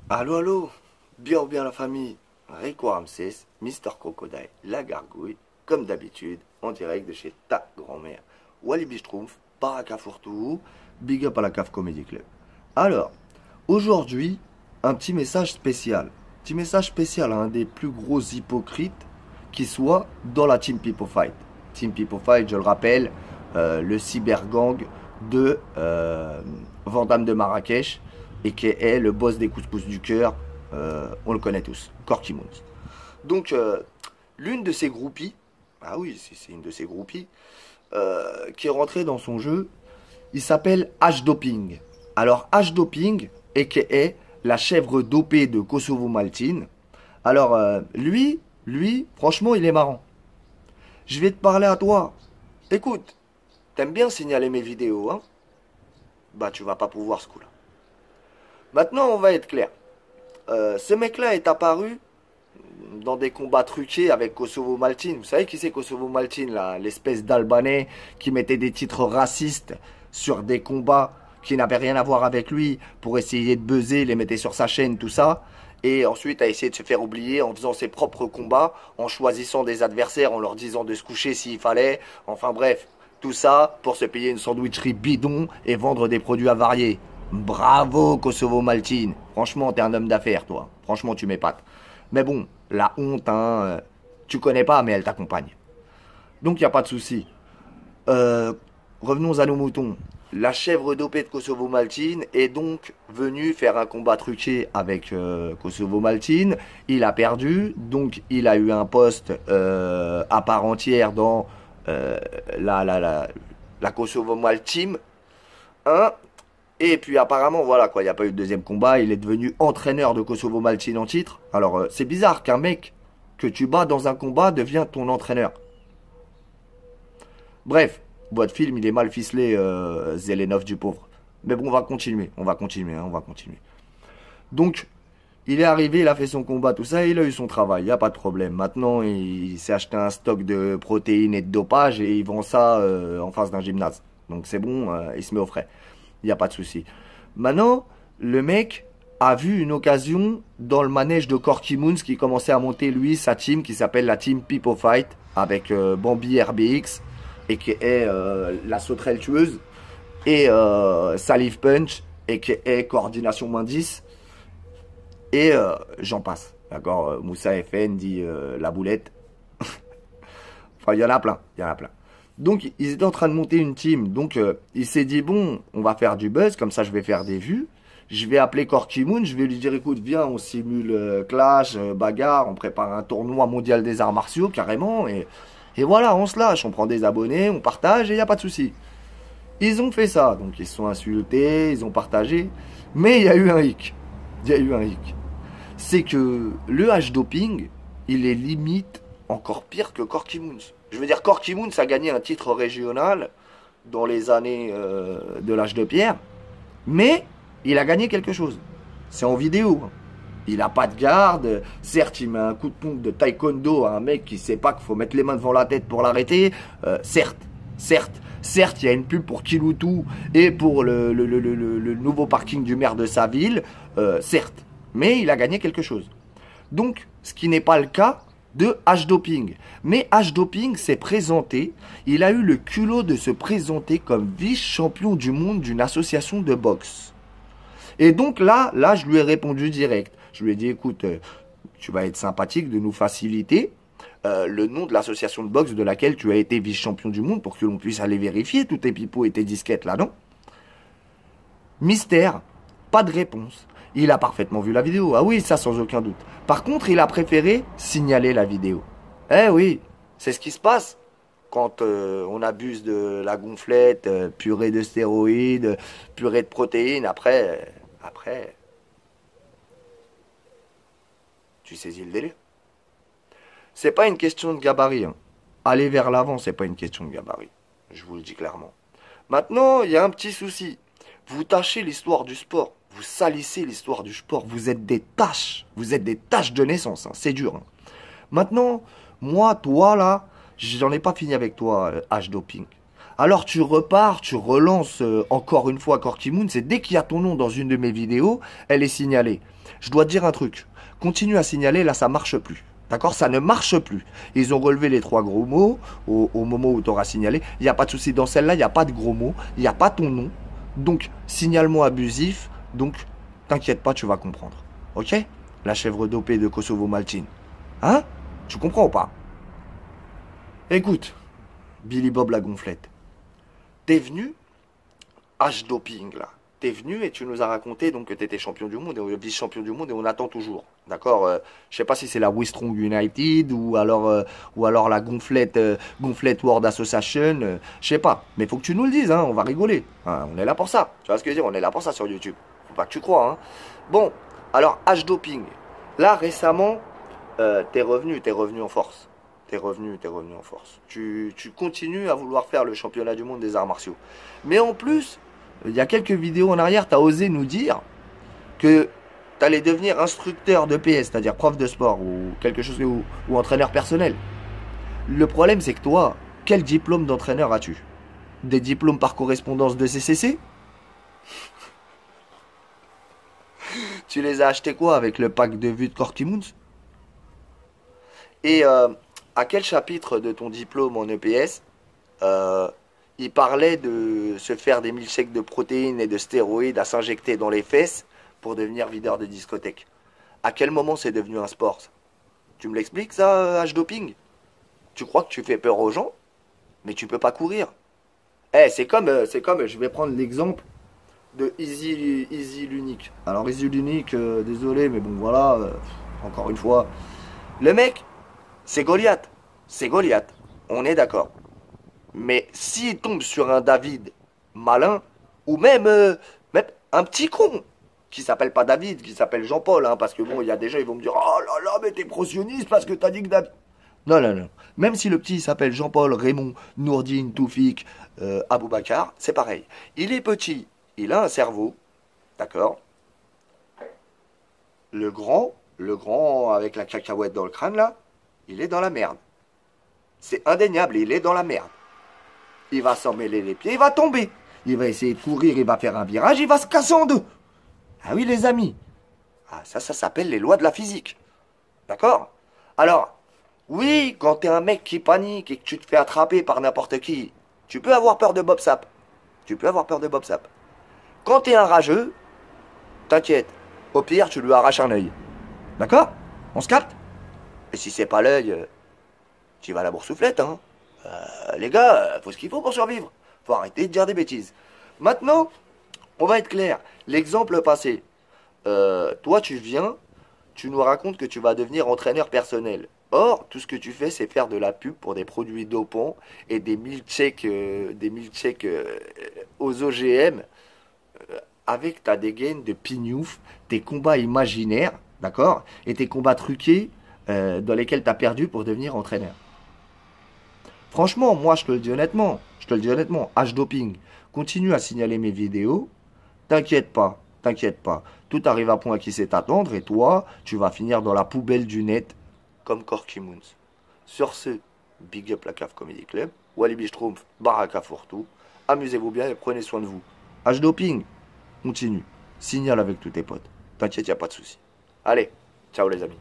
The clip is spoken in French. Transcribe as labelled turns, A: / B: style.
A: Allô, allô, bien ou bien la famille, Rico Ramsès, Mister Crocodile, la gargouille, comme d'habitude, en direct de chez ta grand-mère. Walibi Schtroumpf, Baraka Fourtou, big up à la CAF Comedy Club. Alors, aujourd'hui, un petit message spécial. Petit message spécial à un des plus gros hypocrites qui soit dans la Team People Fight. Team People Fight, je le rappelle, le cybergang de Vandame de Marrakech et qui est le boss des couscous du cœur, on le connaît tous, Corky Moons. Donc, l'une de ses groupies, ah oui, c'est une de ses groupies, qui est rentrée dans son jeu, il s'appelle H-Doping. Alors, H-Doping, a.k.a. la chèvre dopée de Kosovo-Maltine. Alors, lui, franchement, il est marrant. Je vais te parler à toi. Écoute, t'aimes bien signaler mes vidéos, hein? Bah, tu vas pas pouvoir ce coup-là. Maintenant, on va être clair. Ce mec-là est apparu dans des combats truqués avec Kosovo Maltine. Vous savez qui c'est Kosovo Maltine, là, l'espèce d'Albanais qui mettait des titres racistes sur des combats qui n'avaient rien à voir avec lui pour essayer de buzzer, les mettait sur sa chaîne, tout ça. Et ensuite a essayé de se faire oublier en faisant ses propres combats, en choisissant des adversaires, en leur disant de se coucher s'il fallait. Enfin bref, tout ça pour se payer une sandwicherie bidon et vendre des produits avariés. Bravo Kosovo Maltine. Franchement, t'es un homme d'affaires, toi. Franchement, tu m'épates. Mais bon, la honte, hein, tu connais pas, mais elle t'accompagne. Donc, il n'y a pas de souci. Revenons à nos moutons. La chèvre dopée de Kosovo Maltine est donc venue faire un combat truqué avec Kosovo Maltine. Il a perdu, donc il a eu un poste à part entière dans la Kosovo Maltine. Hein. Et puis apparemment, voilà quoi, il n'y a pas eu de deuxième combat. Il est devenu entraîneur de Kosovo Maltine en titre. Alors c'est bizarre qu'un mec que tu bats dans un combat devienne ton entraîneur. Bref, votre film il est mal ficelé, Zelenov du pauvre. Mais bon, on va continuer, hein, on va continuer. Donc, il est arrivé, il a fait son combat, tout ça, et il a eu son travail, il n'y a pas de problème. Maintenant, il s'est acheté un stock de protéines et de dopage et il vend ça en face d'un gymnase. Donc c'est bon, il se met au frais. Il n'y a pas de souci. Maintenant, le mec a vu une occasion dans le manège de Corky Moons qui commençait à monter, lui, sa team qui s'appelle la Team People Fight avec Bambi RBX et qui est la sauterelle tueuse et Salive Punch et qui est Coordination moins 10 et j'en passe. D'accord, Moussa FN dit la boulette. Enfin, il y en a plein, il y en a plein. Donc, ils étaient en train de monter une team. Donc, il s'est dit, bon, on va faire du buzz, comme ça, je vais faire des vues. Je vais appeler Corky Moon, je vais lui dire, écoute, viens, on simule clash, bagarre, on prépare un tournoi mondial des arts martiaux, carrément. Et voilà, on se lâche, on prend des abonnés, on partage, et il n'y a pas de souci. Ils ont fait ça. Donc, ils se sont insultés, ils ont partagé. Mais il y a eu un hic. Il y a eu un hic. C'est que le H-Doping, il est limite encore pire que Corky Moons. Je veux dire, Corky Moons a gagné un titre régional dans les années de l'âge de pierre, mais il a gagné quelque chose. C'est en vidéo. Il n'a pas de garde. Certes, il met un coup de pompe de taekwondo à un mec qui ne sait pas qu'il faut mettre les mains devant la tête pour l'arrêter. Certes, il y a une pub pour Kiloutou et pour le nouveau parking du maire de sa ville. Certes, mais il a gagné quelque chose. Donc, ce qui n'est pas le cas de H-Doping. Mais H-Doping s'est présenté, il a eu le culot de se présenter comme vice-champion du monde d'une association de boxe. Et donc là, je lui ai répondu direct. Je lui ai dit, écoute, tu vas être sympathique de nous faciliter le nom de l'association de boxe de laquelle tu as été vice-champion du monde pour que l'on puisse aller vérifier. Tous tes pipeaux et tes disquettes là, non? Mystère, pas de réponse. Il a parfaitement vu la vidéo. Ah oui, ça sans aucun doute. Par contre, il a préféré signaler la vidéo. Eh oui, c'est ce qui se passe quand on abuse de la gonflette, purée de stéroïdes, purée de protéines. Après, tu saisis le délire. C'est pas une question de gabarit. Hein. Aller vers l'avant, c'est pas une question de gabarit. Je vous le dis clairement. Maintenant, il y a un petit souci. Vous tâchez l'histoire du sport. Vous salissez l'histoire du sport. Vous êtes des tâches. Vous êtes des tâches de naissance. Hein. C'est dur. Hein. Maintenant, moi, toi, là, j'en ai pas fini avec toi, H-Doping. Alors tu repars, tu relances encore une fois Corky Moon. C'est dès qu'il y a ton nom dans une de mes vidéos, elle est signalée. je dois te dire un truc. Continue à signaler, là, ça marche plus. D'accord? Ça ne marche plus. Ils ont relevé les 3 gros mots au moment où tu auras signalé. Il n'y a pas de souci. Dans celle-là, il n'y a pas de gros mots. Il n'y a pas ton nom. Donc, signalement abusif. Donc, t'inquiète pas, tu vas comprendre. Ok? La chèvre dopée de Kosovo Maltine. Hein? Tu comprends ou pas? Écoute, Billy Bob la gonflette. T'es venu, H-doping là. T'es venu et tu nous as raconté donc que t'étais champion du monde et vice-champion du monde et on attend toujours. D'accord? Je sais pas si c'est la Wistrong United ou alors la gonflette World Association. Je sais pas. Mais faut que tu nous le dises, hein, on va rigoler. Hein, on est là pour ça. Tu vois ce que je veux dire? On est là pour ça sur YouTube. Faut pas que tu crois, hein. Bon, alors H-doping. Là récemment, t'es revenu en force. T'es revenu en force. Tu continues à vouloir faire le championnat du monde des arts martiaux. Mais en plus, il y a quelques vidéos en arrière, tu as osé nous dire que tu allais devenir instructeur de PS, c'est-à-dire prof de sport ou quelque chose, ou entraîneur personnel. Le problème, c'est que toi, quel diplôme d'entraîneur as-tu? Des diplômes par correspondance de CCC? Tu les as achetés quoi avec le pack de vue de Corky Moons? Et à quel chapitre de ton diplôme en EPS il parlait de se faire des milkshakes de protéines et de stéroïdes à s'injecter dans les fesses pour devenir videur de discothèque? À quel moment c'est devenu un sport ça? Tu me l'expliques ça, H-doping? Tu crois que tu fais peur aux gens? Mais tu peux pas courir. Eh, c'est comme, je vais prendre l'exemple de Easy Lunique. Alors Easy Lunique, désolé, mais bon voilà, encore une fois, le mec, c'est Goliath. C'est Goliath. On est d'accord. Mais s'il tombe sur un David malin, ou même un petit con, qui s'appelle pas David, qui s'appelle Jean-Paul, hein, parce que bon, il y a des gens, ils vont me dire, oh là là, mais t'es pro-sioniste parce que t'as dit que David... Non, non, non. Même si le petit s'appelle Jean-Paul, Raymond, Nourdine, Toufik, Aboubacar, c'est pareil. Il est petit, il a un cerveau, d'accord? Le grand avec la cacahuète dans le crâne, là, il est dans la merde. C'est indéniable, il est dans la merde. Il va s'en mêler les pieds, il va tomber. Il va essayer de courir, il va faire un virage, il va se casser en deux. Ah oui, les amis. Ah, ça s'appelle les lois de la physique. D'accord? Alors, oui, quand t'es un mec qui panique et que tu te fais attraper par n'importe qui, tu peux avoir peur de Bob Sapp. Tu peux avoir peur de Bob Sapp. Quand t'es un rageux, t'inquiète. Au pire, tu lui arraches un œil. D'accord? On se capte? Et si c'est pas l'œil, tu vas à la boursouflette, hein. Les gars, faut ce qu'il faut pour survivre. Faut arrêter de dire des bêtises. Maintenant, on va être clair. L'exemple passé. Toi, tu viens, tu nous racontes que tu vas devenir entraîneur personnel. Or, tout ce que tu fais, c'est faire de la pub pour des produits dopants et des milkshakes aux OGM avec ta dégaine de pignouf, tes combats imaginaires, d'accord? Et tes combats truqués dans lesquels tu as perdu pour devenir entraîneur. Franchement, moi, je te le dis honnêtement, H-doping, continue à signaler mes vidéos, t'inquiète pas, tout arrive à point qui sait t'attendre et toi, tu vas finir dans la poubelle du net comme Corky Moons. Sur ce, big up la CAF Comedy Club, Walibi Schtroumpf, Baraka Fourtou, amusez-vous bien et prenez soin de vous. H-doping, continue, signale avec tous tes potes, t'inquiète, y a pas de souci. Allez, ciao les amis.